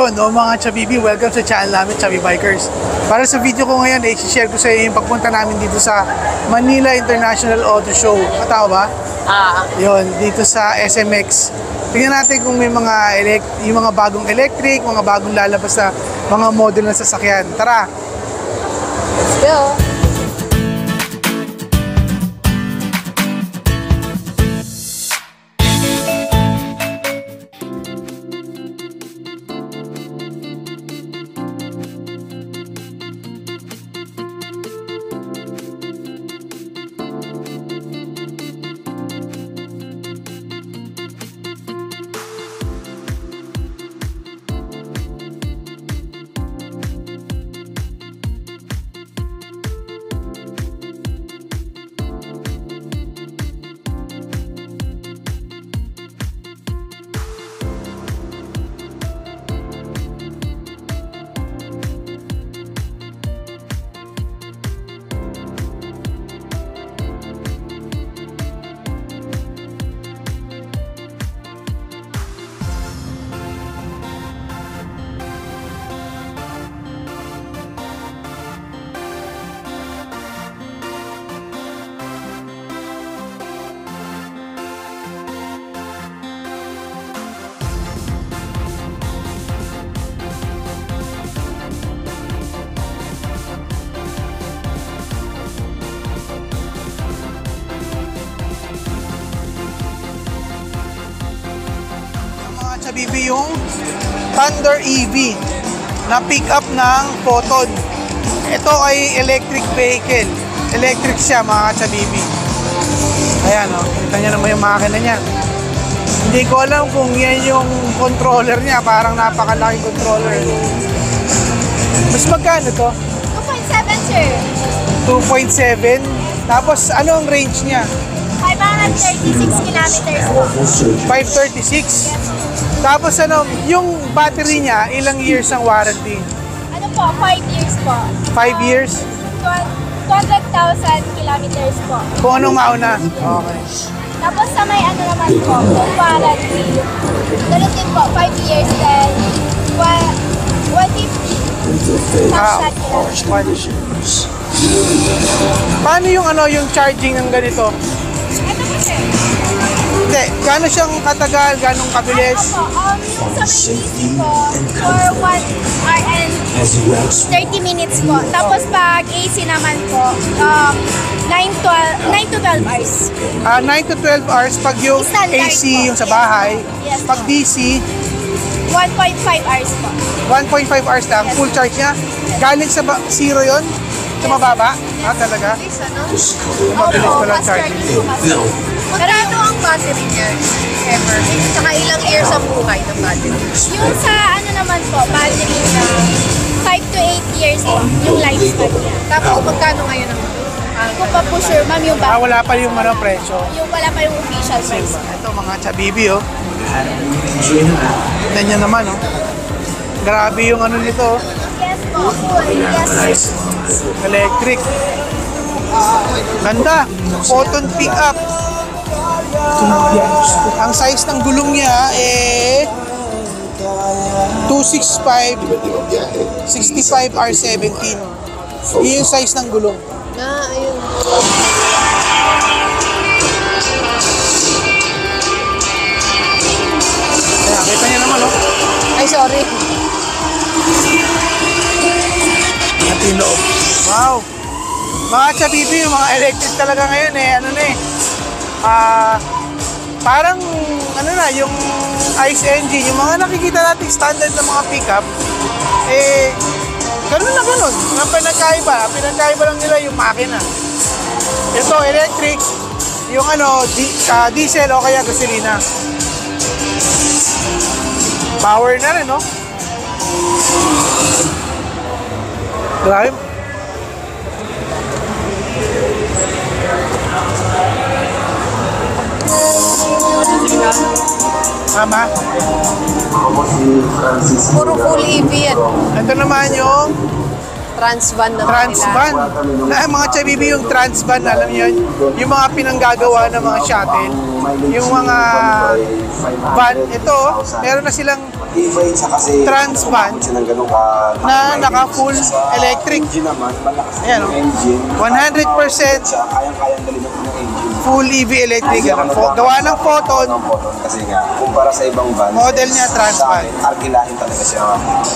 Yun, mga Chabibi, welcome sa channel namin, Chabi Bikers. Para sa video ko ngayon, i-share ko sa inyo yung pagpunta namin dito sa Manila International Auto Show. Tama ba? Yun, dito sa SMX. Tingnan natin kung may mga yung mga bagong electric, mga bagong lalabas na mga model ng sasakyan. Tara! Let's go! Chabibi, yung Thunder EV na pick up ng Photon. Ito ay electric vehicle. Electric siya, mga Chabibi. Ayan, oh. Kita nyo naman yung makina niya. Hindi ko alam kung yan yung controller niya. Parang napakalaking controller. Mas magkano to? 2.7, sir. 2.7. Tapos ano ang range niya? 536 kilometers po. 536? Tapos ano, yung battery niya, ilang years ang warranty? Ano po, 5 years po. 5 years? 200,000 kilometers po. Kung anong mauna? Okay. Tapos sa may ano naman po, full warranty. Ganun din po, 5 years then 150,000 kilometers. Paano yung ano, yung charging ng ganito? Ito po, sir. Hindi, gano'n siyang katagal, gano'ng kabilis? Ano po, yung sa may DC po, for 1 hour and 30 minutes po. Tapos pag AC naman po, 9 to 12 hours. 9 to 12 hours pag yung Standard AC po. yung sa bahay. Yes, pag po. DC, 1.5 hours po. 1.5 hours lang. Yes. Full charge niya. Galing sa zero yon sa mababa? Talaga? Mabilis Opo, pala fast charging. charging po kasi. Magkano ang battery niya ever? Saka ilang years ang buhay ng battery? Yung sa ano naman po, battery na 5 to 8 years yung lifespan niya. Tapos magkano ngayon ang Hindi ko pa po sure, ma'am, yung Wala pa yung ano, presyo. yung wala pa yung official price. Ito mga Chabibi, oh. Tignan nyo naman, oh. Grabe yung ano nito, oh. Yes po, full. Yes. Electric. Ganda. Photon pickup. Ang size ng gulong niya eh 265 65R17. Yun yung size ng gulong. ayun. Kaya kita niyo naman, oh. Ay, sorry. At yung loob. Wow. Mga Chabibi, yung mga electric talaga ngayon eh, ano na eh. Parang ano na, yung ICE engine, yung mga nakikita natin standard na mga pickup, eh, ganun na ganun. Ang pinagkaiba lang nila yung makina. Ito, electric, yung ano, diesel o kaya gasolina. Power na rin, no? Grabe. Tama? Puro full EV yan. Ito naman yung Transvan naman Transvan. Na mga Chabibi, yung Transvan, alam niyo yun? Yung mga pinanggagawa ng mga shuttle. Yung mga van. Ito, meron na silang Iba siya kasi Transvan siya ng ganun ka na naka-full sa electric. engine naman, malakas Ayan, yung oh. engine. 100% Siya, kayang-kayang dalhin ng engine. full EV electric. Ano, gawa ng Photon. Ng Photon kasi nga, kumpara sa ibang van, Model niya, Transvan. sa akin, arkilahin talaga siya.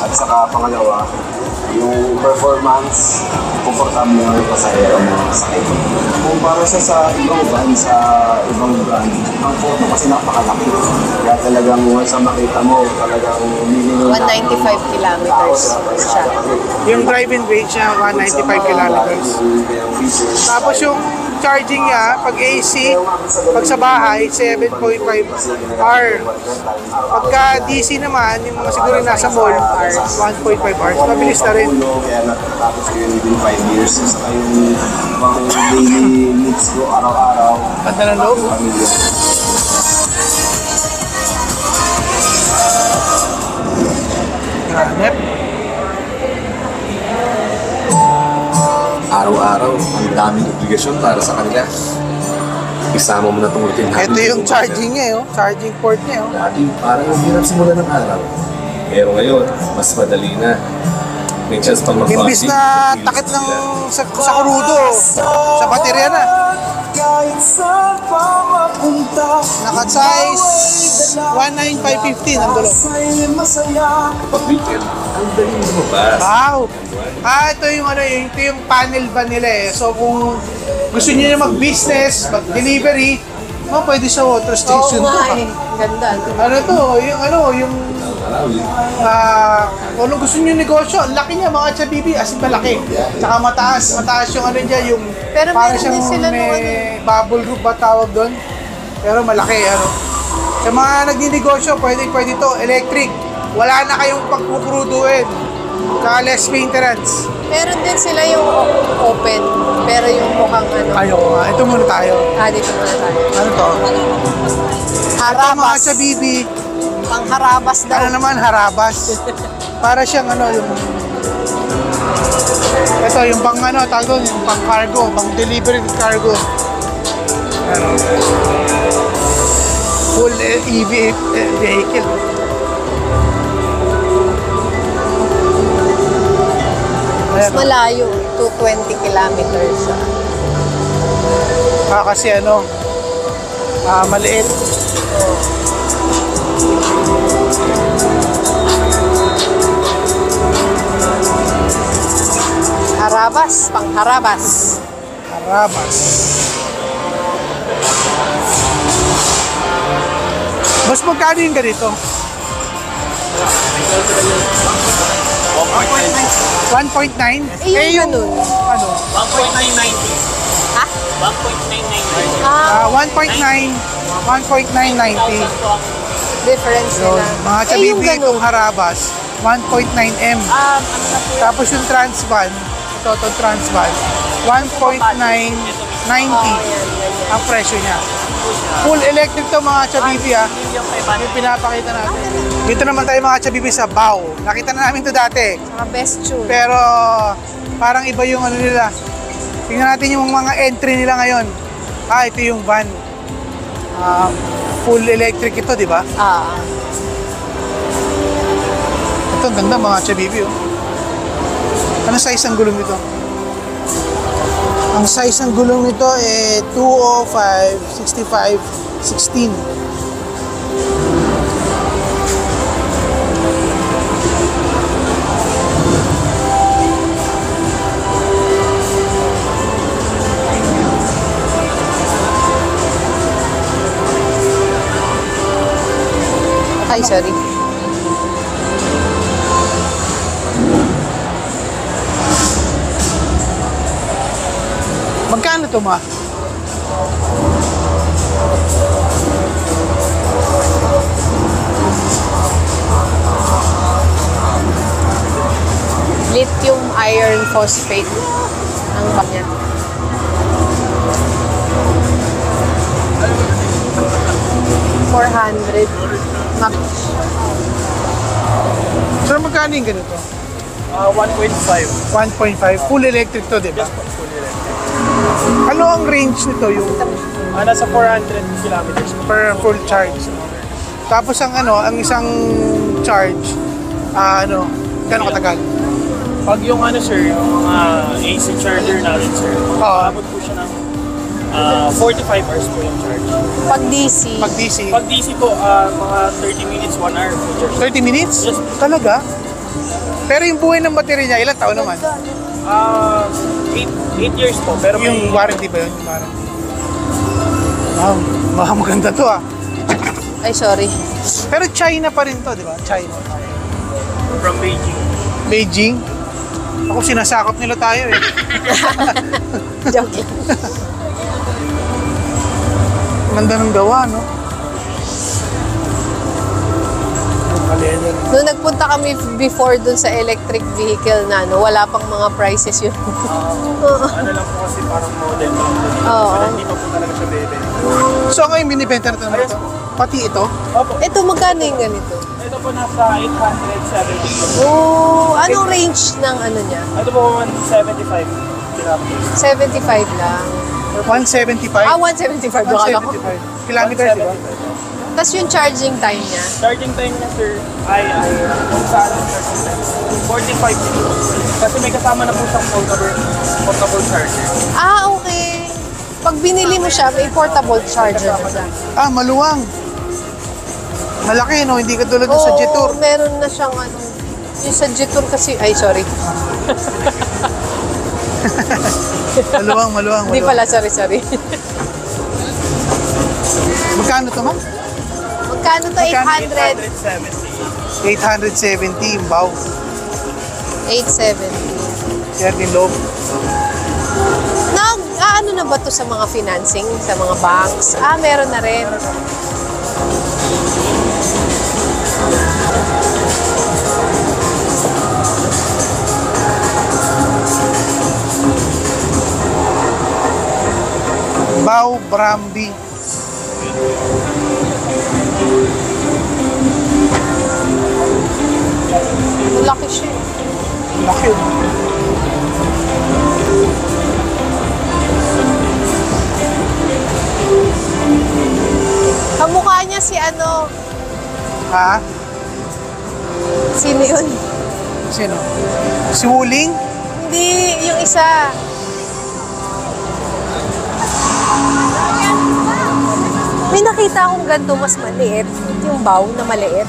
At saka pangalawa, yung performance, komportable ng pasahero mo sakay. Kumpara sa ibang van, sa ibang brand, ang photo kasi napakalaki. Kaya talagang once na makita mo, talagang minimum 195 kilometers siya. Yung driving range niya, 195 kilometers. Tapos yung charging niya, pag AC, pag sa bahay, 7.5 hour. Pagka DC naman, yung mga siguro nasa mall, 1.5 hours. Mabilis na rin. Kaya natapos ko yun within 5 years. Saka yung mga daily needs ko araw-araw. Ganda ng loob. Pamilya. Hanep. Araw-araw, ang daming obligasyon para sa kanila. Isama mo na itong routine habit. Ito yung charging niya, charging port niya. Dati, parang yung hirap simula ng araw. Pero ngayon, mas madali na. May chance pang mag-bonding. Imbis na takit ng sa kurudo, sa baterya na. Naka-size 19550 ang dulo. Kapag weekend, ang daling lumabas. Wow! Ito yung ito yung panel van nila eh. So kung gusto niyo na mag-business, mag-delivery, pwede sa water station to. Ganda. Yung kung gusto niyo negosyo, ang laki niya mga chabibi, as in malaki. Tsaka mataas yung yung Pero para meron siyang din sila may bubble roof ba tawag doon. Pero malaki Sa mga nagninegosyo, pwede to, electric. Wala na kayong pagkukruduin. Tsaka less maintenance. Meron din sila yung open, pero yung mukhang Ito muna tayo. dito muna tayo. Ano to? Ito mga Harabas. chabibi. Pangharabas daw. Ano naman, harabas. Para siyang yung... Ito, yung pang tawag doon, yung pang cargo, pang delivery cargo. Full EV vehicle. Mas malayo, 220 kilometers siya. Kasi maliit. Harabas, pangharabas. Harabas. Mas magkano yung ganito? 1.9? Yung ganun. 1.990. Ha? 1.990. 1.990. Difference So, nila. mga yung chabibi ganun. itong harabas, 1.9M. Tapos yung Transvan, itong Transvan, 1.990 ang presyo niya. Full electric to mga chabibi yung pinapakita natin. Dito naman tayo mga chabibi sa Bao. Nakita na namin to dati. Mga best tune. Pero parang iba yung nila. Tingnan natin yung mga entry nila ngayon. Ito yung van. Full electric ito, di ba? Ito, ang ganda mga chabibi. Ano size ang gulong nito? Ang size ng gulong nito 205, 65, 16. Ay, sorry. Magkano to ma? Lithium iron phosphate ang niya. $400. So magkano yung ganito? 1.5. 1.5. Full electric to, di ba? Full electric. Ano ang range nito yung Nasa 400 kilometers. per full charge? Tapos ang ang isang mag-charge, gano'ng katagal? Pag yung ano sir, yung mga AC charger natin sir, abot po siya ng 45 hours po yung charge. Pag DC. Pag DC? Pag DC po, mga 30 minutes, 1 hour po charge. 30 minutes? Yes. Talaga? Pero yung buhay ng baterya niya, ilang taon naman? 8 years po, pero Yung warranty ba yun? Yung warranty. Wow, maganda to ah. Ay, sorry. Pero China pa rin to, di ba? China. from Beijing. Beijing? Ako sinasakop nila tayo eh. Joke lang. Ganda ng gawa, no? Noong nagpunta kami before dun sa electric vehicle na wala pang mga prices yun. Ano lang po kasi parang model lang po. Oo. Pero hindi pa po talaga siya bebe. So ngayon binibenta na ito? Pati ito? Opo. Ito, magkano yung ganito? Ito po nasa 870. Oh, anong range ng ano niya? Ito po 175 kilometers. 75 lang. 175? 175. Akala ko. 175 kilometers, di ba? Tapos yung charging time niya? Charging time niya sir ay kung saan ang charging time? 45 minutes. Kasi may kasama na po siyang portable charger. Okay. Pag binili mo siya, may portable charger na siya. Maluwang. Malaki, no? Hindi katulad sa Jetour. Meron na siyang ano. Yung sa Jetour kasi, ay sorry. Maluwang. Hindi pala, sorry. Magkano to, ma'am? Magkano to? 800? 870 yung bow. 870. Yan yung loob. Ano na ba to sa mga financing, sa mga banks? Meron na rin. Bow Brambi. Malaki siya. Laki. Kamukha niya si ano, Ha? sino yun? Sino? Si Wuling? Hindi, yung isa. May nakita akong ganito mas maliit. Yung bow na maliit.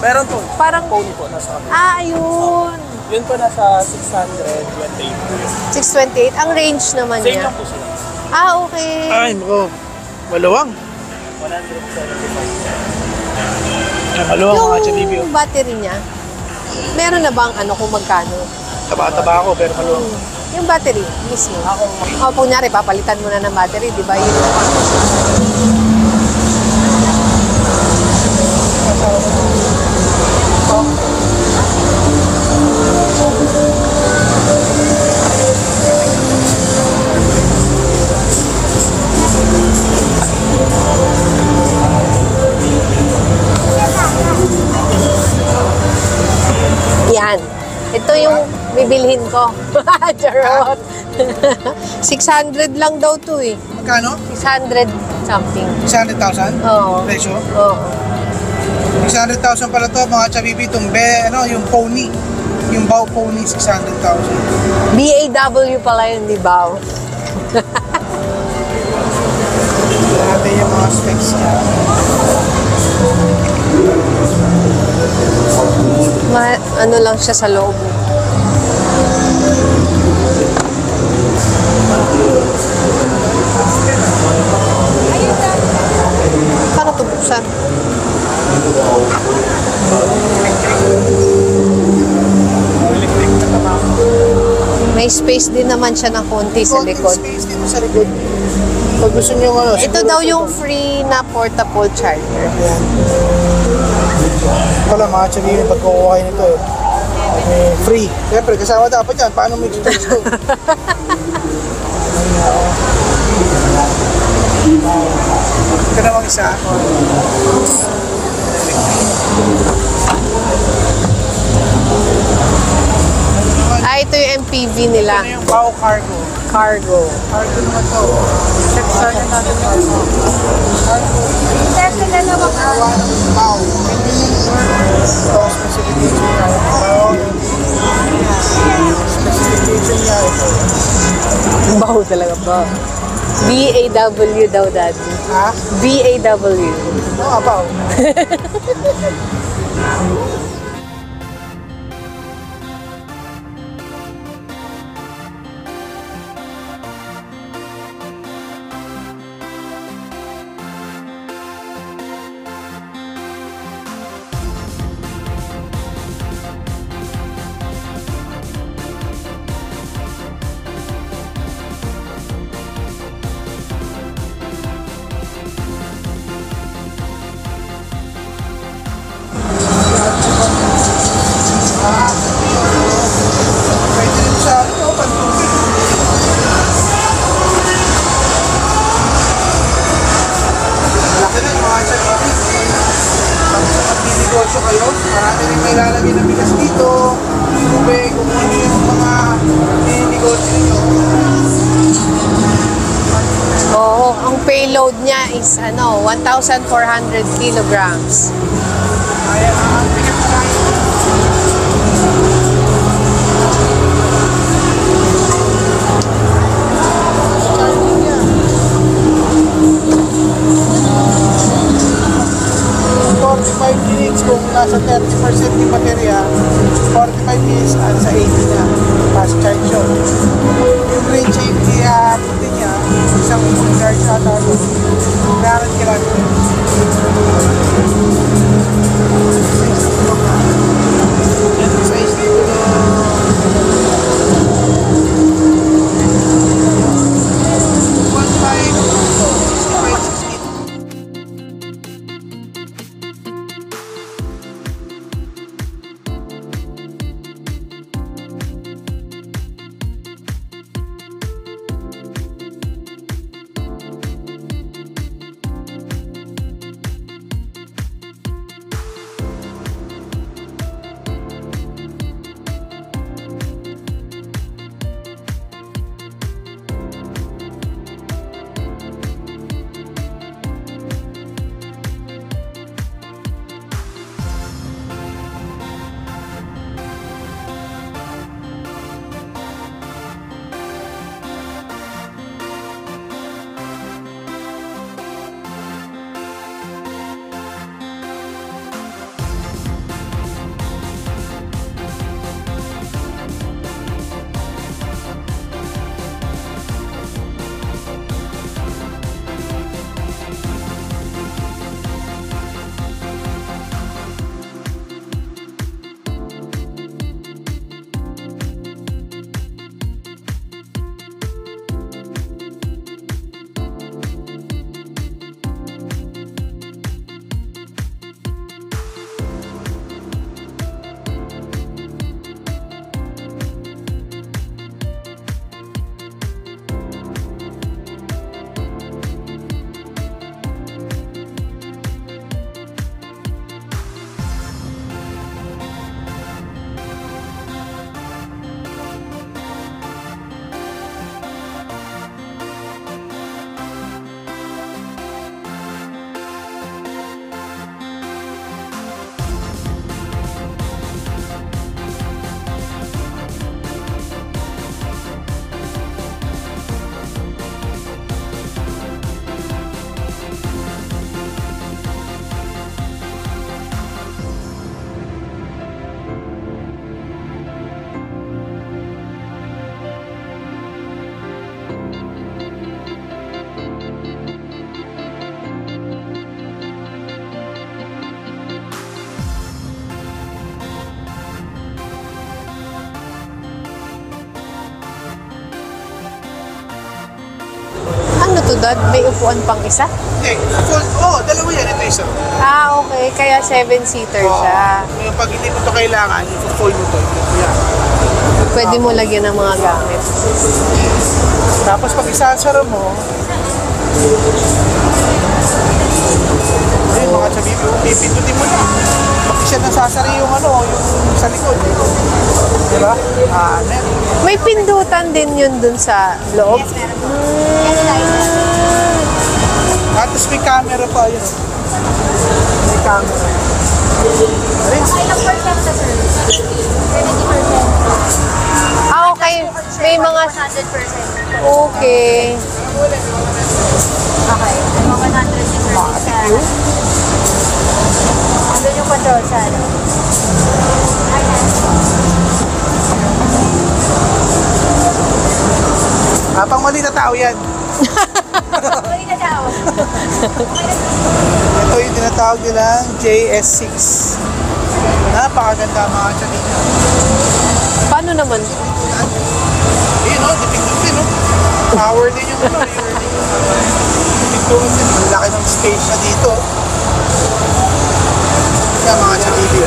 Meron po. Parang, Phone po nasa. ayun. Yun po nasa 628. 628. Ang range naman Same niya. lang po sila. Okay. Ay, nako. Maluwang. 175. Maluwang mga chabibyo. Yung battery niya, meron na bang ano kung magkano? Taba-taba ako pero maluwang. Yung battery mismo. Kunyari, papalitan mo na ng battery, di ba? Yun yung Yan. Ito yung bibilhin ko. Charot. 600 lang daw to eh. Magkano? 600 something. 600,000? Oo. Presyo? Oo. 600,000 pala to mga chabibi. Itong yung pony. Yung bow pony, 600,000. BAW pala yun, di ba? Natin yung mga specs niya. Ano lang siya sa loob. Paano ito buksan? May space din naman siya ng konti sa Konting likod. space dito sa likod. Pag gusto nyo Ito daw yung free na portable charger. Wala mga chabibi, pag kukuha kayo nito free. Siyempre, kasama dapat yan. Paano mo expose to? Ito namang isa. Ito yung MPV Ito nila. na yung Bao Cargo. Cargo. Cargo naman to. Check sa akin natin yung ano. Cargo. Teka, dalawa ka. Gawa ng Bao. Ito, specification niya. Bao. Specification niya. Ito. Baho talaga ba? BAW daw, Daddy. Ha? BAW. Oo, Bao. Pwede rin sa ano, pantubig. Malaki na yung mga chatibig. Pag sa pagdinegosyo kayo, marami rin may lalagay ng bigas dito, tubig, kung ano yung mga negosyo nyo. Oo, ang payload niya is 1,400 kilograms. Kaya ang bigat tayo. Charging niya. 45 minutes kung nasa 30% yung baterya, 45 minutes at sa 80 na fast charge yun. Yung range ay puti niya, isang full charge ata yun. 300 kilometers. Yan ang size dito na 1.5, 65, 60. Ano to, Dad? May upuan pang isa? Hindi, dalawa yan. Ito isa. Ah, okay. Kaya 7-seater siya. Yung pag hindi mo ito kailangan, i-fold mo ito. Yan. Pwede mo lagyan ng mga gamit. Tapos pag isasara mo, ayun mga sabi mo, pipindutin mo na. Pag siya nasasara yung yung sa likod. Diba? Net. May pindutan din yun dun sa loob. Yes, meron po. Yes, license. Tapos may camera pa yun. May camera. Ayun. Ilang percent sa sir? 70%. Ah, okay. May mga... 100%. Okay. Okay. May mga 100% sa... Andun yung control sa ano. Pang mali na tao yan. Pwede na daw. Ito yung tinatawag nilang JS6. Napakaganda mga chalina. Paano naman? Ayun o, dipindot din o. Power din yung ano. Dipindot din. Ang laki ng space na dito. Yan mga chalina.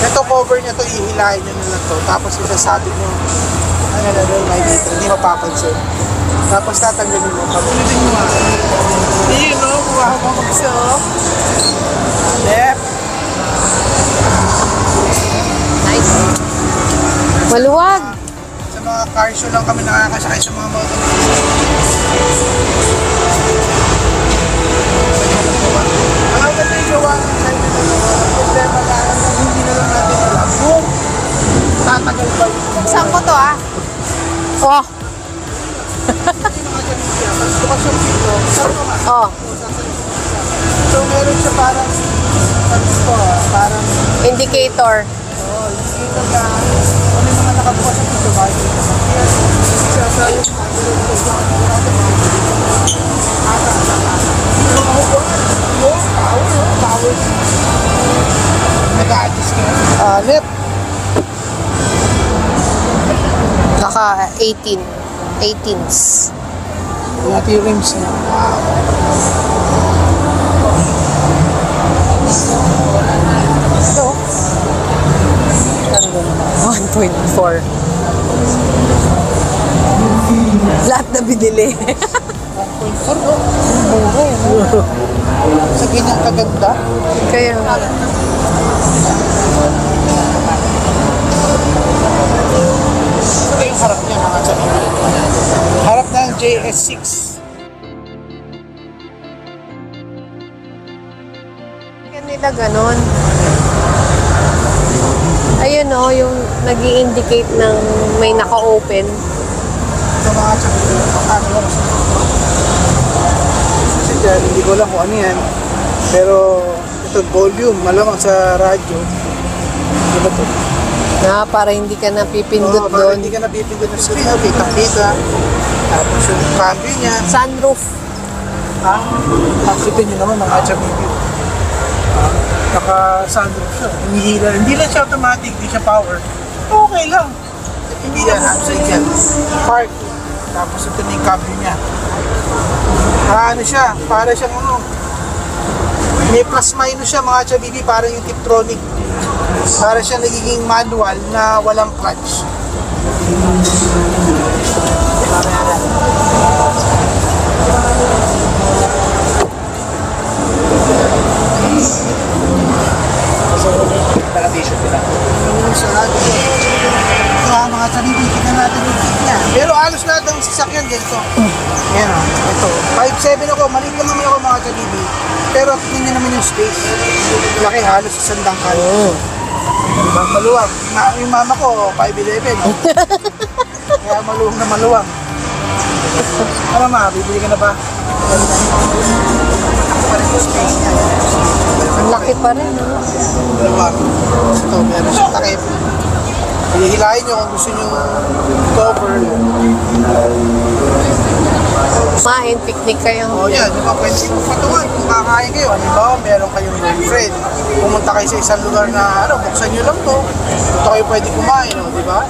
Ito cover niya to, ihilahin nyo na lang to. Tapos isasabi nyo, ano na doon, may dito, hindi mapapansin. Tapos tatanggalin mo. Pag-ulitin mo nga. Ayun o, buwahan mo mag-isa o. Left. Nice. Maluwag. Sa mga car show lang kami nakakasakay sa mga motor. Ang ganda yung gawa ng China na ang problema na hindi na lang natin alam kung tatagal ba yung Saan ko to ah? Oh. bukas yung dito. Oh. So meron siya parang parang Indicator. dito na kung may mga nakabukas yung dito ba? Power. Nag-a-adjust ka. Left. Naka 18. 18s. Ito yung rims niya. Wow. Ito. 1.4. Lahat na binili. 1.4 no? Mura yun. Sa ganyang kaganda. Kaya nga. Ito yung harap niya mga chalina. Harap ng JS6. Kaya nila ganon. Ayun o, yung nag indicate ng may naka-open. Ito mga chalina. Ano lang kasi. Kasi dyan, hindi ko alam kung ano yan. Pero ito volume, malamang sa radyo. Ano ba ito? Na, para hindi ka napipindot Oo, para doon. hindi ka napipindot ng screen. Okay, kapita. Tapos yung cambio niya. Sunroof. Actually nyo naman ng Acha Baby. Naka-sunroof siya. Hindi lang siya automatic, hindi siya power. Okay lang. Hindi yan, outside yan. Park. Tapos ito na yung cambio niya. Ano siya, para siyang ano. May plus minus siya mga Acha Baby, parang yung Tiptronic. Para siya nagiging manual na walang clutch. Naka-t-shirt nila. Ito mga sarili, tignan natin yung kit niya. Pero halos lahat ng sasakyan ganito. Ayan o, ito. 5'7 ako, maliit lang naman ako mga sarili. Pero tignan niyo naman yung space. Laki, halos isang dangkal. Diba? Maluwag. Yung mama ko, 5'11. Kaya maluwag na maluwag. Ano ma, bibili ka na ba? Ako pa rin yung space niya. Ang laki pa rin. Maluwag. Ito, meron siyang takip. Hihilahin nyo kung gusto nyo cover. Kumain, picnic kayo. O yan, di ba, pwede mo patungan kung kakain kayo. Halimbawa, meron kayong girlfriend. Pumunta kayo sa isang lugar na, buksan nyo lang to. Dito kayo pwede kumain, di ba?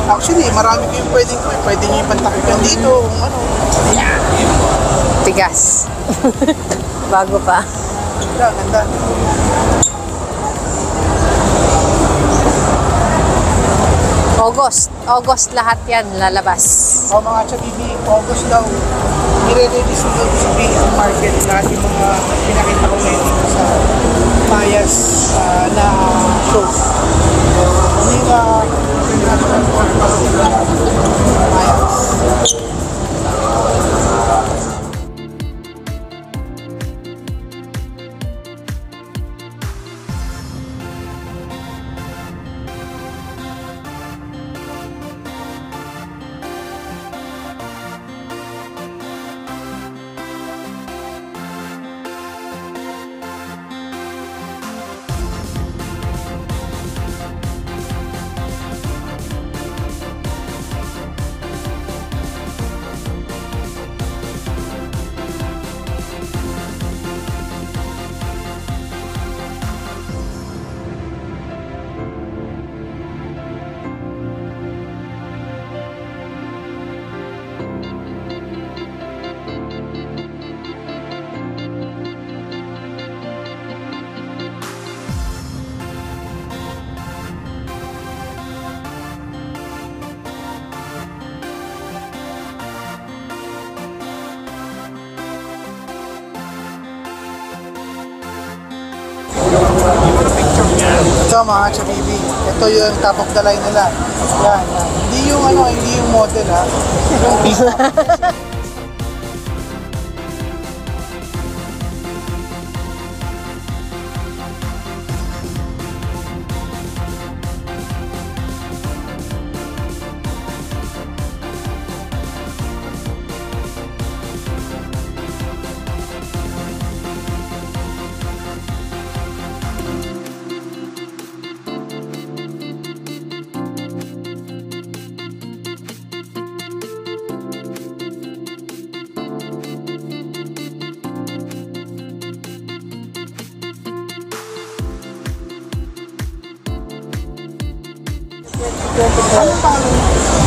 Actually, marami kayong pwedeng kumain. Pwede nyo yung pantakipan dito, kung ano. Tigas. Bago pa. Ganda, ganda. August lahat yan lalabas. O mga Chabibi, August daw, i-release nyo sa BL Market lahat yung mga pinakita ko ngayon dito sa Mayas na shows. Hindi na mga chabibi. Ito yung top of the line nila. Yan, yan. Hindi yung hindi yung model ha. Yung piece.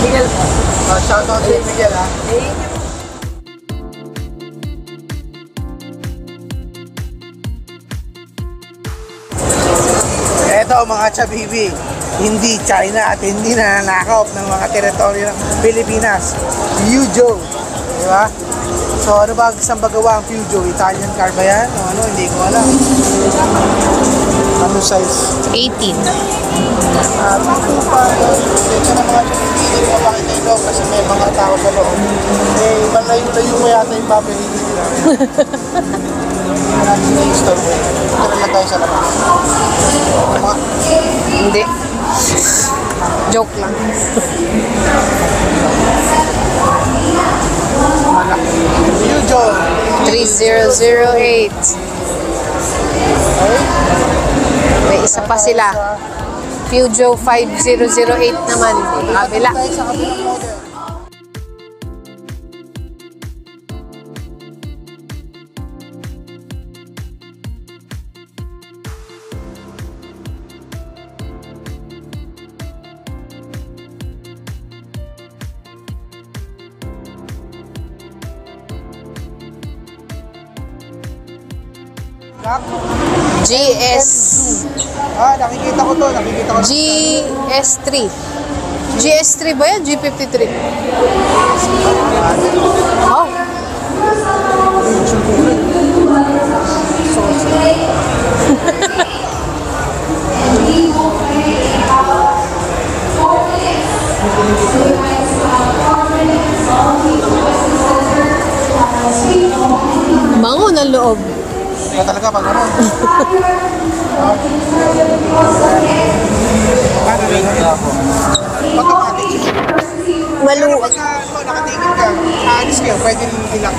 Miguel. Shoutout kay Miguel ha. Ito mga chabibi, hindi China at hindi nananakop ng mga teritoryo ng Pilipinas. Peugeot, di ba? So ano ba isang bagawa ang Peugeot? Italian car ba yan? O ano, hindi ko alam. Ano size? 18. Bakit pa, ito na mga chabibi, hindi ko makita yung loob kasi may mga tao sa loob. Eh, malayo-layo mo yata yung papel, hindi nila. Natin na yung store mo. Ito na lang tayo sa labas. Hindi. Joke lang. Peugeot. 3008. May isa pa sila. Peugeot 5008 naman. Kabila. Tayo sa kabilang model. GS. Nakikita ko to. GS3. GS3 ba yan? G53. Oh. Bango ng loob. Kaya talaga pag ano. Automatic. Pagka nakatingin ka, aalis ka, pwede rin ilang.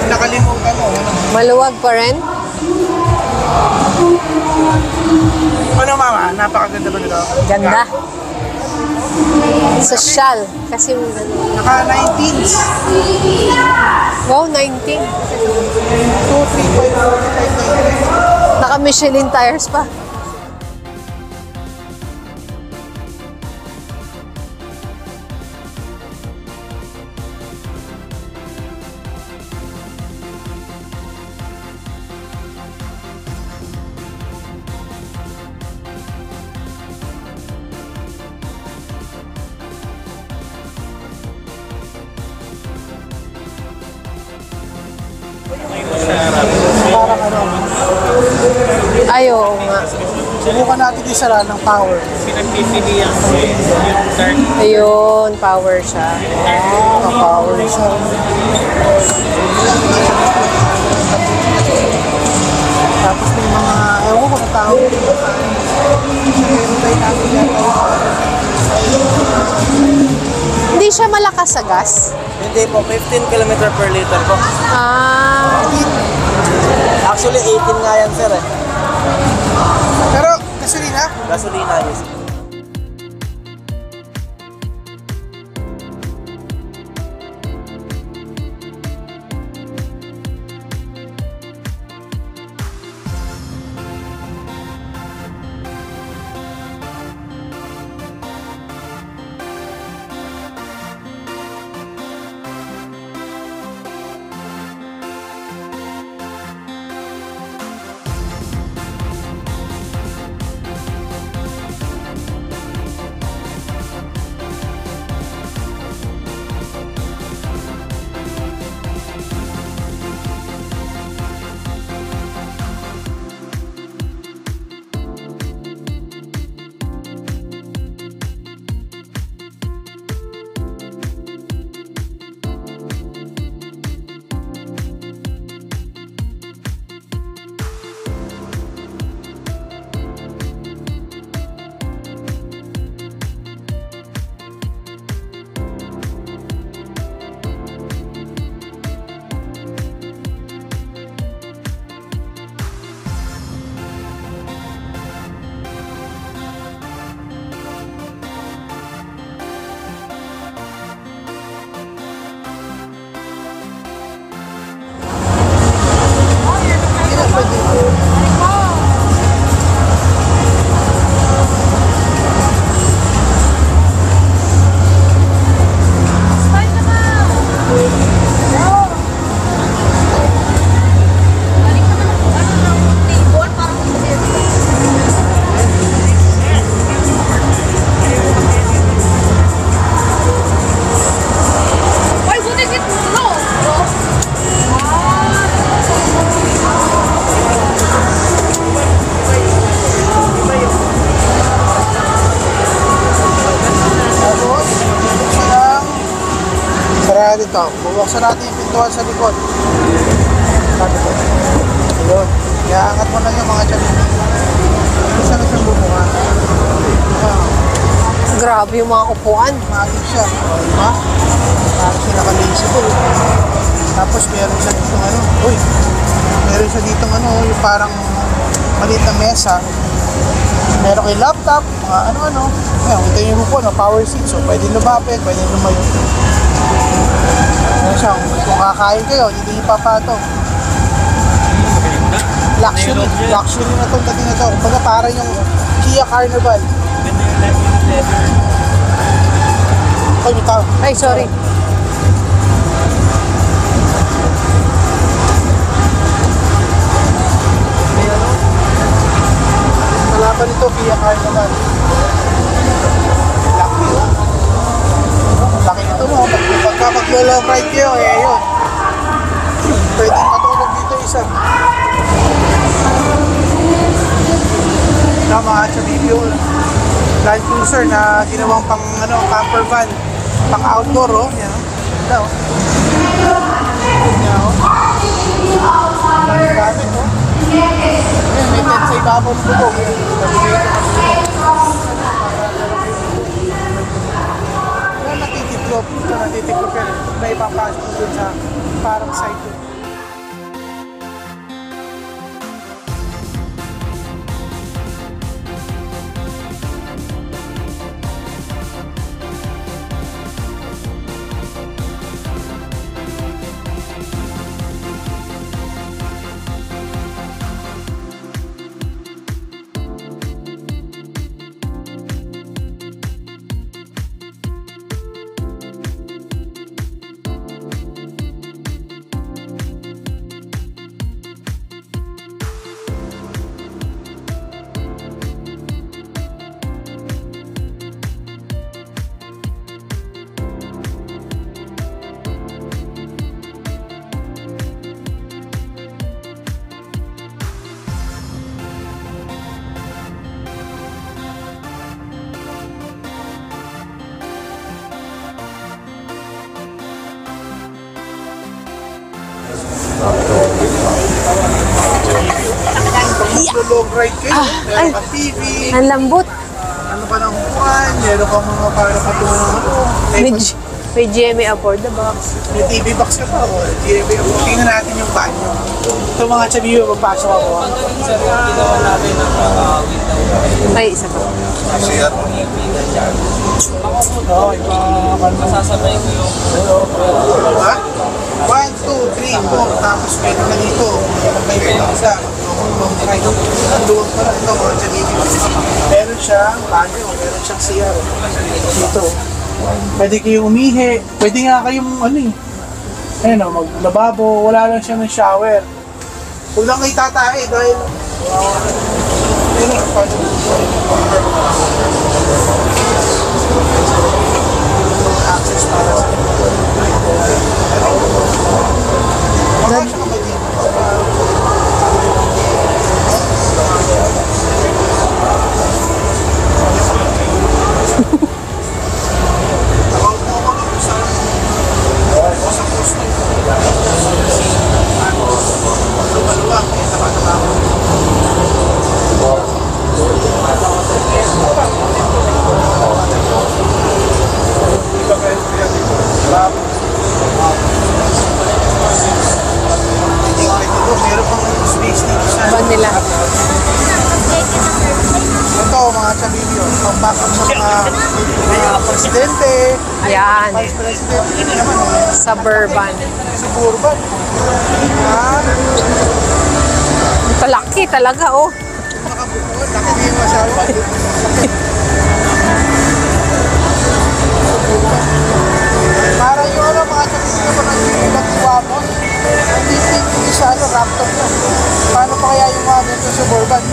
Nakalimutan mo. Maluwag pa rin. Ano mama? Napakaganda ba nito? Ganda. Social. Kasi Naka 19s. wow, 19. 2, 3, 4, 5, 6. Naka Michelin tires pa. Parang ano. Ay, oo nga. Subukan natin isara ng power. Pinagpipilihan ko yung start. Ayun, power siya. Power siya. Tapos may mga, ewan ko kung tawag. Hindi siya malakas sa gas. Hindi po, 15 km per liter po. Ah, Actually, 18 nga yan, sir. Pero, gasolina? Gasolina, yes. natin ito. Bubuksan natin yung pintuan sa likod. Sabi ko. Ayun. Iaangat mo lang yung mga chabibi. Isa na siyang bumuha. Grabe yung mga upuan. Matik siya. Diba? Parang siya naka-lazyable. Tapos meron siya ditong ano. Uy! Meron siya ditong ano. Yung parang maliit na mesa. Meron kay laptop. Mga ano-ano. Ayan, ito yung upo. No? Power seat. So pwede lumapit. Pwede lumayo. Ayan siya. Kung kakain kayo, hindi niyo papato. Luxury. Luxury na itong dating na ito. Kumbaga parang yung Kia Carnival. Ay, may tao. Ay, sorry. Malaban ito, Kia Carnival. Laki yun. Laki nito mo. Pagka mag-long ride kayo, eh yun. Pwede matulog dito isa. Na mga chabibi yun. Land Cruiser na ginawang pang ano, camper van, pang outdoor, oh. Yan. Ganda, oh. Yan, oh. Ang gamit, oh. Ayan, may tent sa ibabaw ng bubog. Yan, natitiklop. Ito, natitiklop yan. May ipapasok mo dun sa parang site dun. Long ride kayo, meron ka TV, Ang lambot. ano pa ng buwan, meron ka mga para katulong ng ano, May GMA aboard the box. may TV box ka pa, o TV box. Tingnan natin yung banyo. Ito mga chabibi, magpasok ako. Ay, isa pa. Oo, masasabay ko yung diba? 1, 2, 3, 4, tapos meron na dito. May isa. Long ride. Ang luwag pa lang ito, mga chabibi. Meron siyang banyo, meron siyang CR. Dito. Pwede kayong umihi. Pwede nga kayong ano eh. Ayun o, maglababo. Wala lang siya ng shower. Huwag lang kayo tatae dahil ayun o, paano access para sa makasya ka ba dito? Meron pang space dito sa Ban nila. ito mga chabibyo, pang-backup sa mga presidente, Yan. vice president, hindi naman oh, Suburban. suburban. Ah, Palaki talaga, oh. nakabukod, nakabukod masyado. Parang yung ano, mga chabibyo pa nag-iiba mo, hindi sa ano, Raptor na. Paano pa kaya yung mga dito suburban?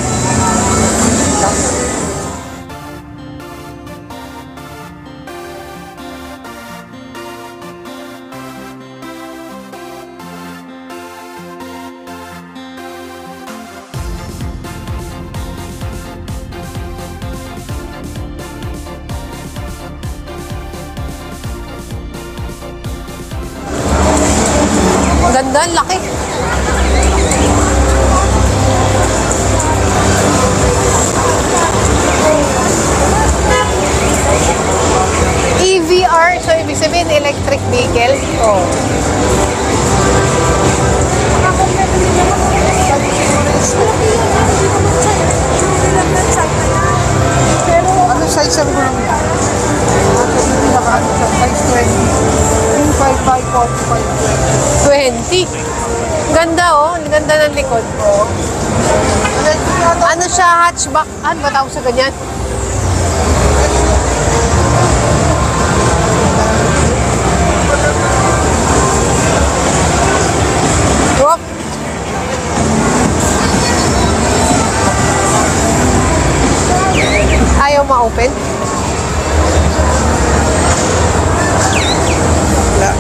Ganda, ang laki. EVR, so ibig sabihin electric vehicle. Oh. Pero ano size ang gulo niya? Nakaano siya, size 20. 355, 45, 20. 20. Ganda oh, ang ganda ng likod. Electric yata. Ano siya, hatchback? Ano ba tawag sa ganyan? Whoop. Ayaw ma-open? Wala.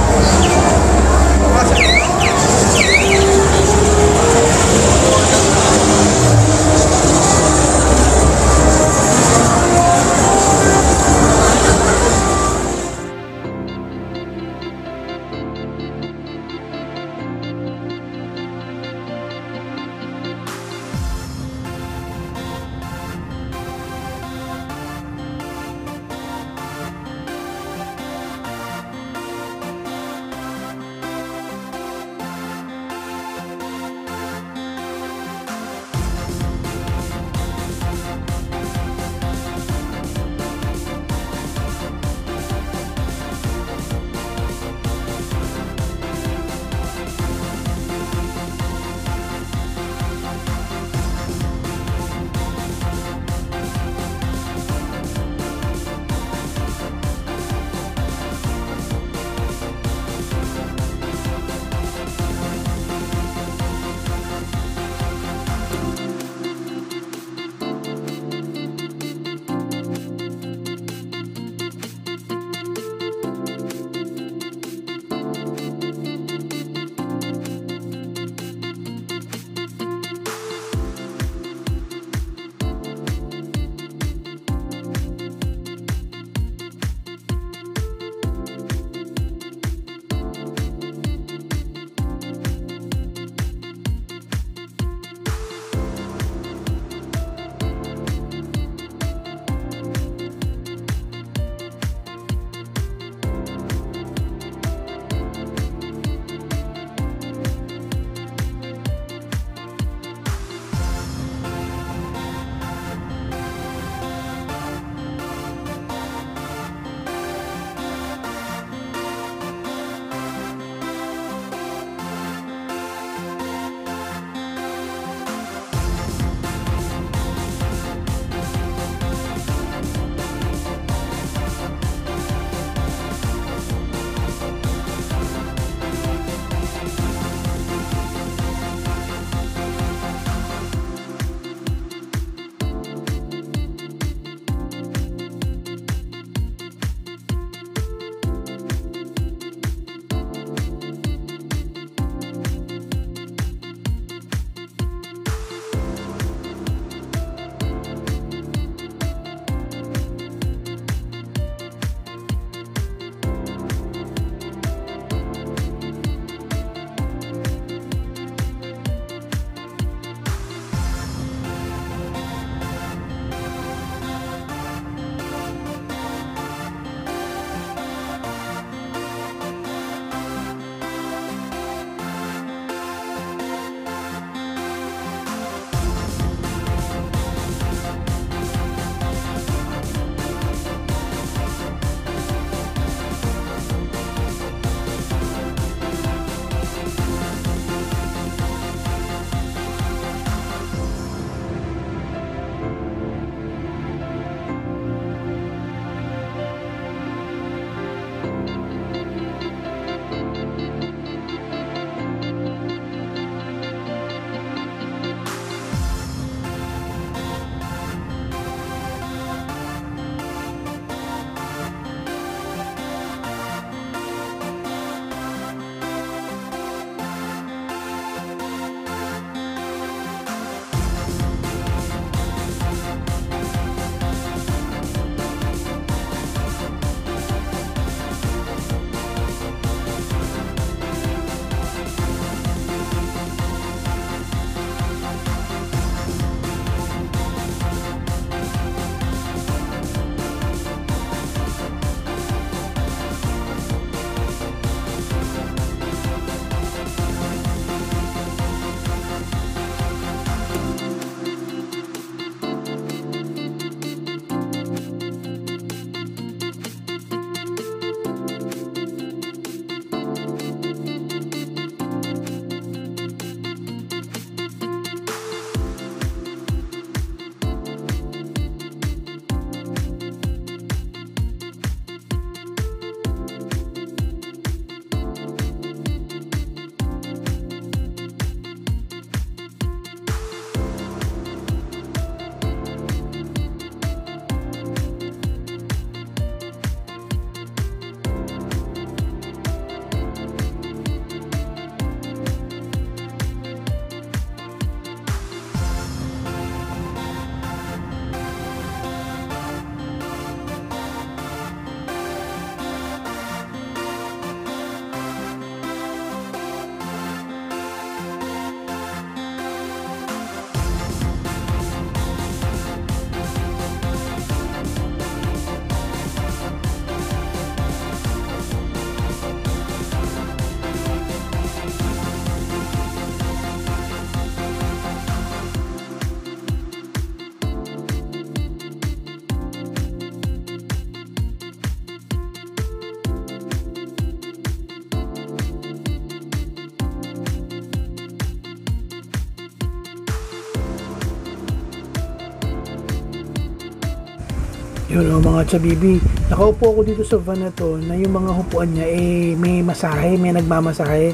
Yun mga chabibi, nakaupo ako dito sa van na to na yung mga hupuan niya may masahe, may nagmamasahe.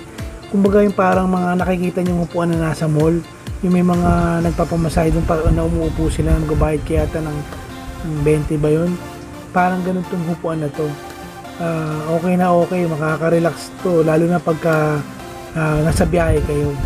Kumbaga yung parang mga nakikita niyong hupuan na nasa mall, yung may mga nagpapamasahe doon na umuupo sila, nagbabayad kaya yata ng 20 ba yun? Parang ganun tong hupuan na to. Okay na okay, makaka-relax to, lalo na pagka nasa biyahe kayo.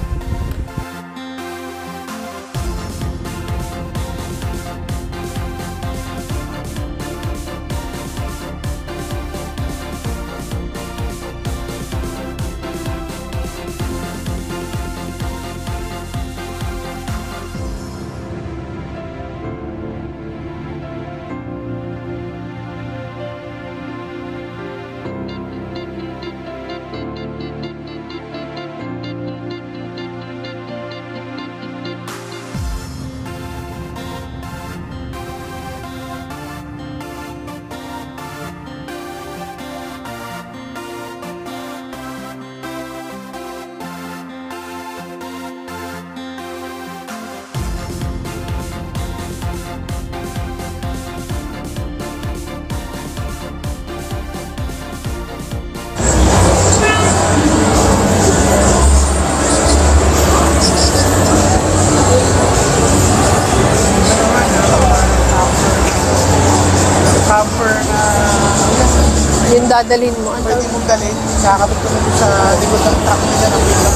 Yung dadalhin mo. Pwede mong dalhin, kakabit ko na doon sa likod ng truck nila ng bigla.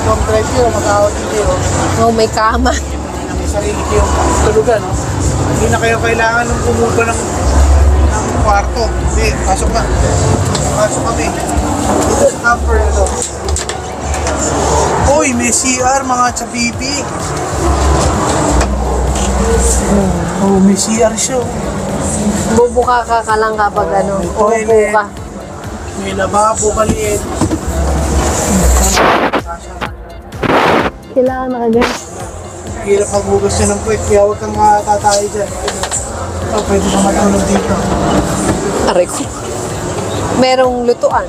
Long drive yun, mag-out yun. Oh, may kama. May sarili kayong tulugan, no? Hindi na kayo kailangan ng pumupa ng kwarto. Hindi, pasok na. Pasok kami. Dito sa camper na to. Uy, may CR mga chabibi. Oh, may CR siya. Bubuka ka lang kapag ano. Toilet. Bubuka. May lababo, maliit. Kailangan na kagad. Hirap maghugas niya ng puwet, kaya huwag kang matatay dyan. Pwede ka matulog dito. Aray ko. Merong lutuan.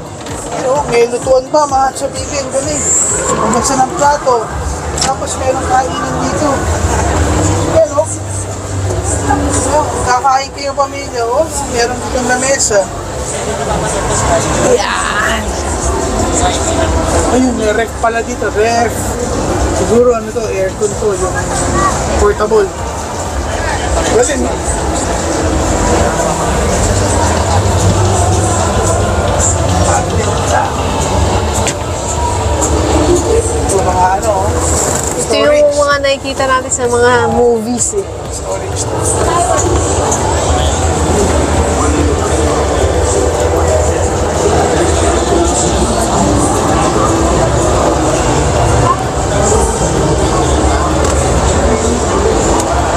Oo, may lutuan pa, mga chabibi, ang galing. Pagmasa ng plato, tapos merong kainan dito. Yan, o. Kakain kayo pamilya, o. Meron dito na mesa. Yan. Ayun, may ref pala dito, ref. Siguro ano to, aircon to, yung portable. Galing, no? Ito mga ano, Ito yung mga nakikita natin sa mga movies eh. storage to.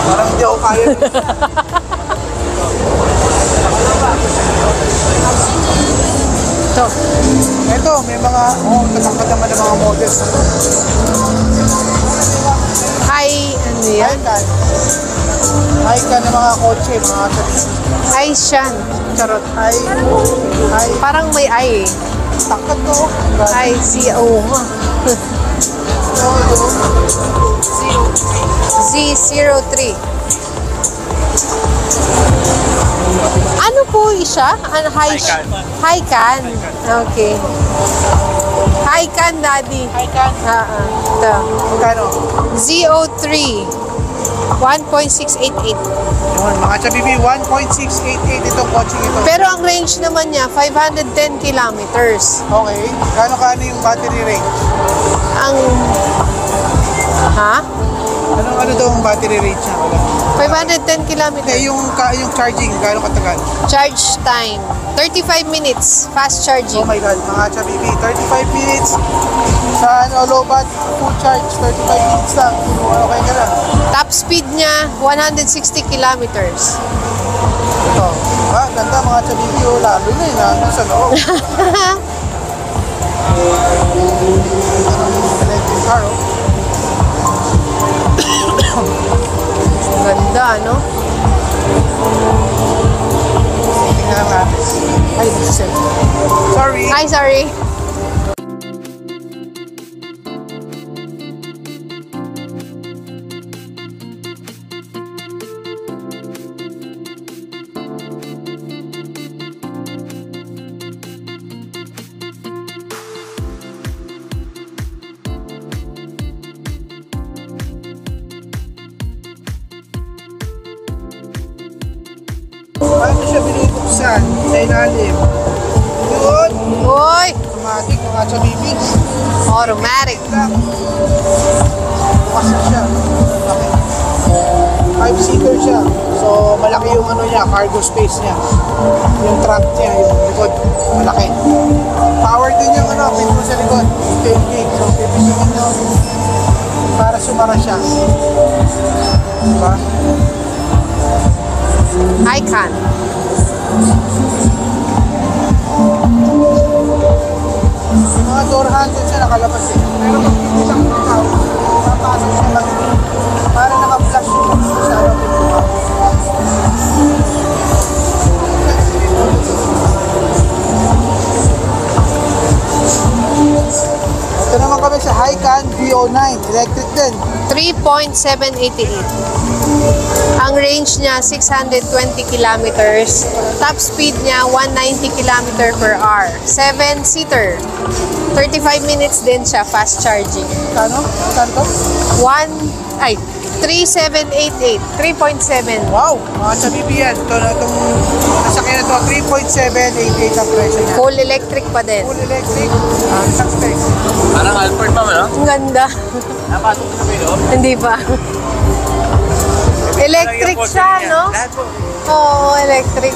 Parang hindi ako kaya. Ito, may mga, katangkat naman ng mga models. Hi, ano yan? Hi-can ng mga kotse, mga chabibi. Hi, Shan. Charot, hi. Parang may I eh. Tangkat to. Hi, C-O. Z03. Ano po siya? Ano, Hi-can. Okay. Hi-can, Daddy. Hi-can. Ito. Magkano? Z03. 1.688. Yun, mga chabibi, 1.688 itong kotse ito. Pero ang range naman niya, 510 kilometers. Okay. Kano yung battery range? Ang... Ha? Ano daw ang battery range niya? 510 kilometers. Hindi, yung charging, gano'ng katagal? Charge time, 35 minutes. Fast charging. Oh my God, mga chabibi, 35 minutes sa low bat, full charge, 35 minutes lang. Okay ka na. Top speed niya, 160 kilometers. Ito. Ganda mga chabibi, lalo na yun, nandun sa loob. Electric car, oh. Ganda, no? Tingnan lang natin. Ay, this is sorry. Hi, sorry. Paano siya binubuksan sa ilalim? Yun! Uy! Automatic mga chabibis. Automatic. Lang. Bukas na siya. Okay. 5-seater siya. So, malaki yung ano niya, cargo space niya. Yung trunk niya, yung likod, malaki. Power din yung ano, pinto sa likod. Tailgate. So, pipisingin nyo para sumara siya. Diba? Icon. Yung mga door handle siya nakalabas eh. Pero pag hindi siyang ikaw, papasok siya lang. Para naka-flash yung sa ano, pinto. Ito naman kami sa Hycan V09, electric din. 3.788. Ang range niya, 620 kilometers. Top speed niya, 190 kilometer per hour. 7-seater. 35 minutes din siya, fast charging. Kano? Kanto? 3.788. 3.7. Wow! Mga chabibi yan. Itong nasakyan na to, 3.788 ang presyo niya. Full electric pa din. Full electric, isang specs. Parang Alphard pa man, no? Ang ganda. Napasok ko na ba yun? Hindi pa. Electric siya, no? Lahat po. Oo, electric.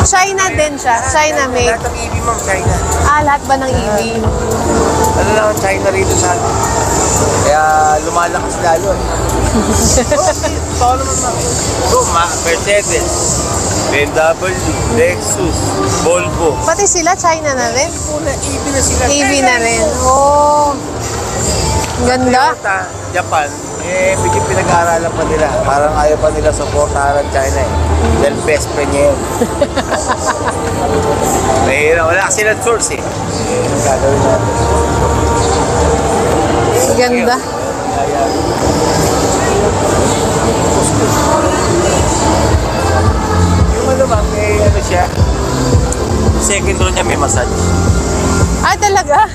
China din siya. China made. Lahat ng EV, ma'am, China. Lahat ba ng EV? Ano lang ang China rito sa atin. Kaya lumalakas lalo. Totoo naman, ma'am. Mercedes, BMW, Lexus, Volvo. Pati sila, China na rin. Una, EV na sila. EV na rin. Oh. Ganda. Toyota, Japan, medyo pinag-aaralan pa nila. Parang ayaw pa nila supportahan ng China eh. Dahil best friend niya yun. Mahirap, wala kasi ng source eh. Gagawin natin. Ganda. Yung ano ma'am, ano siya, second row niya may massage. Talaga?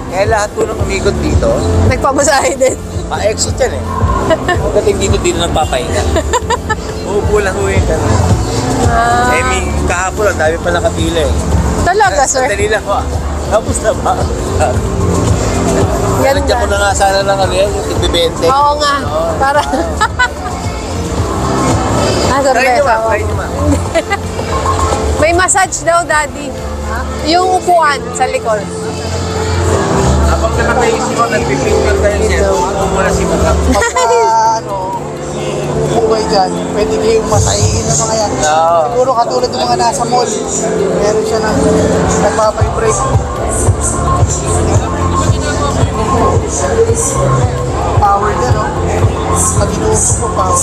Kaya lahat po nang umikot dito, Nagpamasahe din. pa-exit yan eh. Pagdating dito nagpapahinga. Uupo lang huwin ka na. May kahapon ang dami pa nakapila eh. Talaga, sir? Sandali lang ko tapos na ba? Ganda. Nandiyan ko na nga sana lang ano yan, yung tig-20. Oo nga. Para... Try nyo sorpresa ma'am, ko. try nyo ma'am. May massage daw, daddy. Yung upuan sa likod. Habang nakatayo si ma'am, nagpipicture tayo siya. Kung muna si ma'am. Buhay dyan, pwede kayong masahihin ng mga yan. Oo. Siguro katulad ng mga nasa mall, meron siya ng nagpapabrake. Power din, no? Pag inuusok mo, power.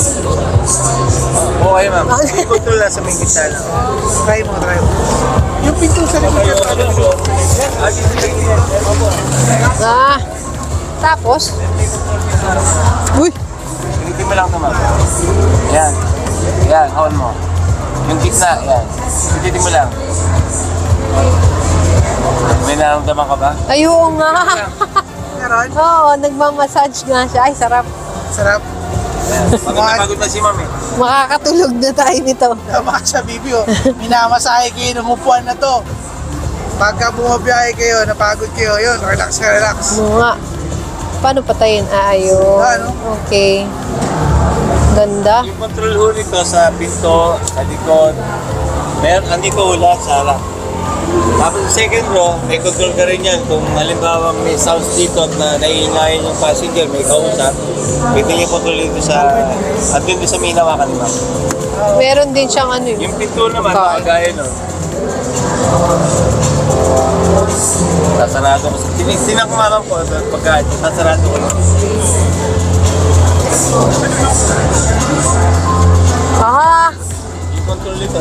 Okay ma'am, control lang sa may gitna lang. Try mo. Yung pinto sa likod yan, Tapos? Uy! Pilitin mo lang ito ma'am. Yan. Yan, hold mo. Yung gitna, yan. Pilitin mo lang. May nararamdaman ka ba? Ay, oo nga. meron. Oo, nagmamassage nga siya. Ay, sarap. Sarap. Pagod na si ma'am eh. Makakatulog na tayo nito. Mga sa bibi, oh. Minamasahe kayo ng upuan na to. Pagka bumabiyahe kayo, napagod kayo, yun, relax. Oo nga. Paano patayin? Ayun. Ano? Okay. Ganda. Yung control ho nito sa pinto, sa likod. Meron, andito hula sa harap. Tapos sa second row, may control ka rin yan. Kung halimbawa may sounds dito at na naiingayin yung passenger, may kausap, pwede niya control dito sa, at dito sa may hinawakan ni ma'am. Meron din siyang ano yun. Yung pinto naman, Okay. kagaya no. Sasarado ko. Tinakmakan ko pagka sasarado ko lang. Yung control nito.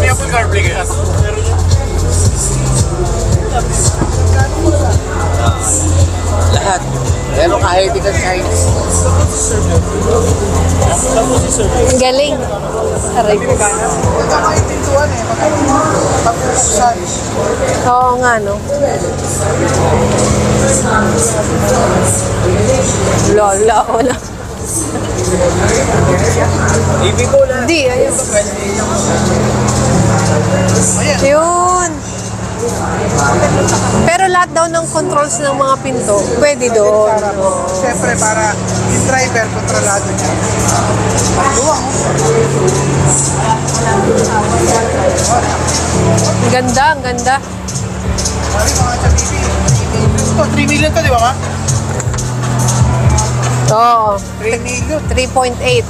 May Apple CarPlay kaya? Lahat. Pero kahit ikan Chinese. Galing. Aray ko. Ito mga yung pintuan eh, pag-buksan. Oo nga, no? Lola, wala. Ibig ko lang. Hindi, ayun. Ayan. Yun. Pero lahat daw ng controls ng mga pinto, pwede doon. Oo. Siyempre, para yung driver, kontrolado niya. Luwang. Ang ganda, ang ganda. Mari mga chabibi. Ito, 3 million to, di ba ma? Oo. 3 million. 3.8. 3.8.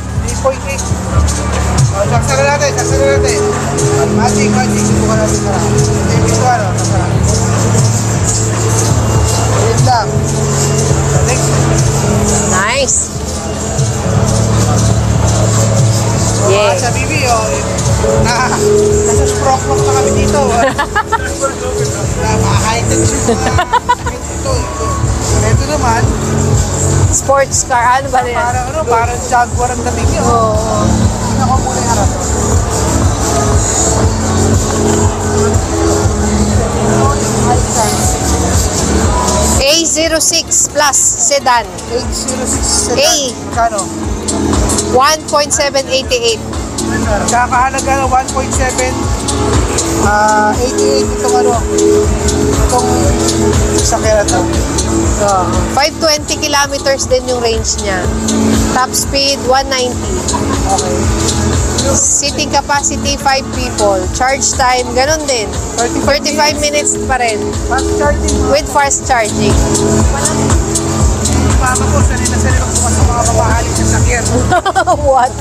Saksagan natin, saksagan natin. Magic. Subukan natin sa ito, ano, masarap. Wait lang. Next. Nice. Mga Yeah. chabibi, nasa sprock na kami dito. High-tech yung mga ito. Ito naman, Sports car. Ano ba yan? parang Jaguar ang dating yun. Oo. Tingnan ko muna yung harap. A06 Plus Sedan. 806 sedan. A. Magkano? 1.788. Kakahalaga ng 1.7 88 itong sakyan na to. 520 kilometers din yung range niya. Top speed 190. Okay. Sitting capacity 5 people. Charge time ganun din. 35 minutes pa rin Fast charging. with fast charging. Mama ko, sanay na bukas sa mga mamahaling sasakyan. What?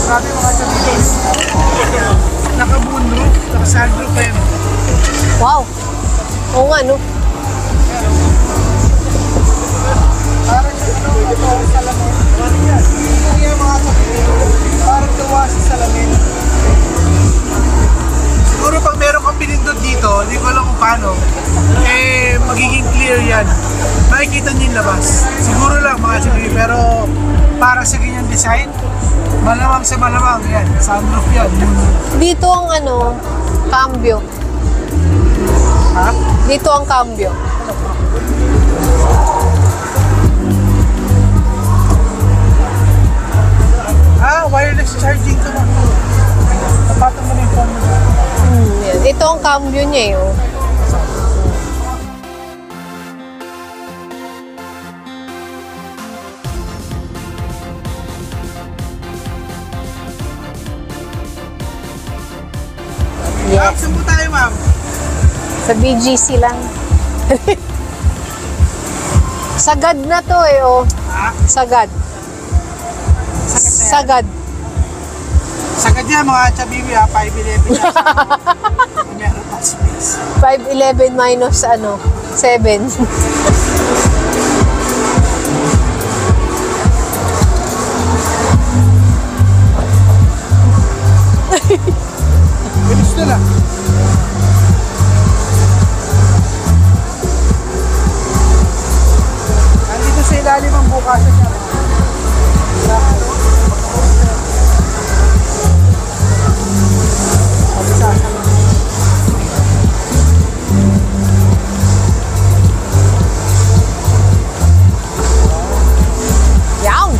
Sabi mga chabibi, naka-moonroof, naka-sunroof pa yun. Wow. Oo nga no. Parang yung salamin. Ito yung mga chabibi, parang gawa sa salamin. Siguro pag meron kang pinindot dito, hindi ko alam kung paano, magiging clear yan. Makikita niyo yung labas. Siguro lang mga chabibi, pero para sa ganyan design, malamang sa malamang yan. Sunroof yan. Dito ang cambio. Ha? Dito ang cambio. Wireless charging to mo. Tapatan mo na yung phone mo. Yan. Ito ang cambio niya eh. Oh. Ma'am, saan po tayo, ma'am? Sa BGC lang. Sagad na to eh, oh. Ha? Sagad. Sagad. Sagad yan, mga chabibi, ha? 511 yan. Meron pa space. 511 minus 7. Bilis na lang. Nandito sa ilalim ang bukasan niya. Yawn!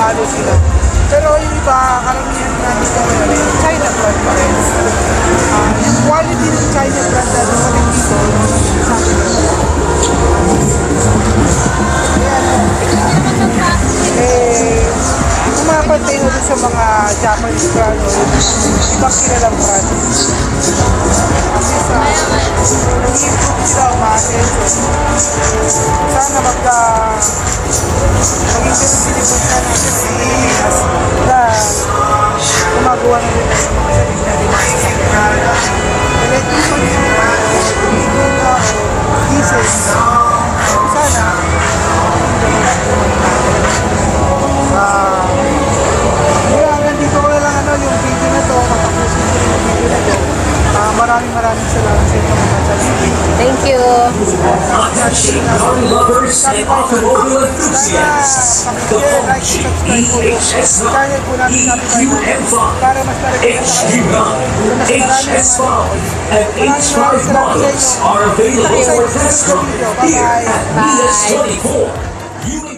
halo sila. Pero yung iba, karamihan na dito ngayon, China brand pa rin. Yung quality ng China brand na dumating dito, sa akin. Kung mapantay mo dun sa mga Japanese brand o ibang kilalang brand. Kasi nag-i-improve sila umasenso. Sana maging ganun sinipot na natin sa Ilias na gumagawa na rin ng mga sarili na rin. Electric pa rin na diesel. Sana kaya nandito ko na lang yung video na to, matapusin ko yung video na to. Maraming salamat sa inyo mga channel. Thank you. Car lovers and automotive enthusiasts. The flagship EHS5, EQM5, para mas HG9, HS5, and H5 models are available with this car here at ES24.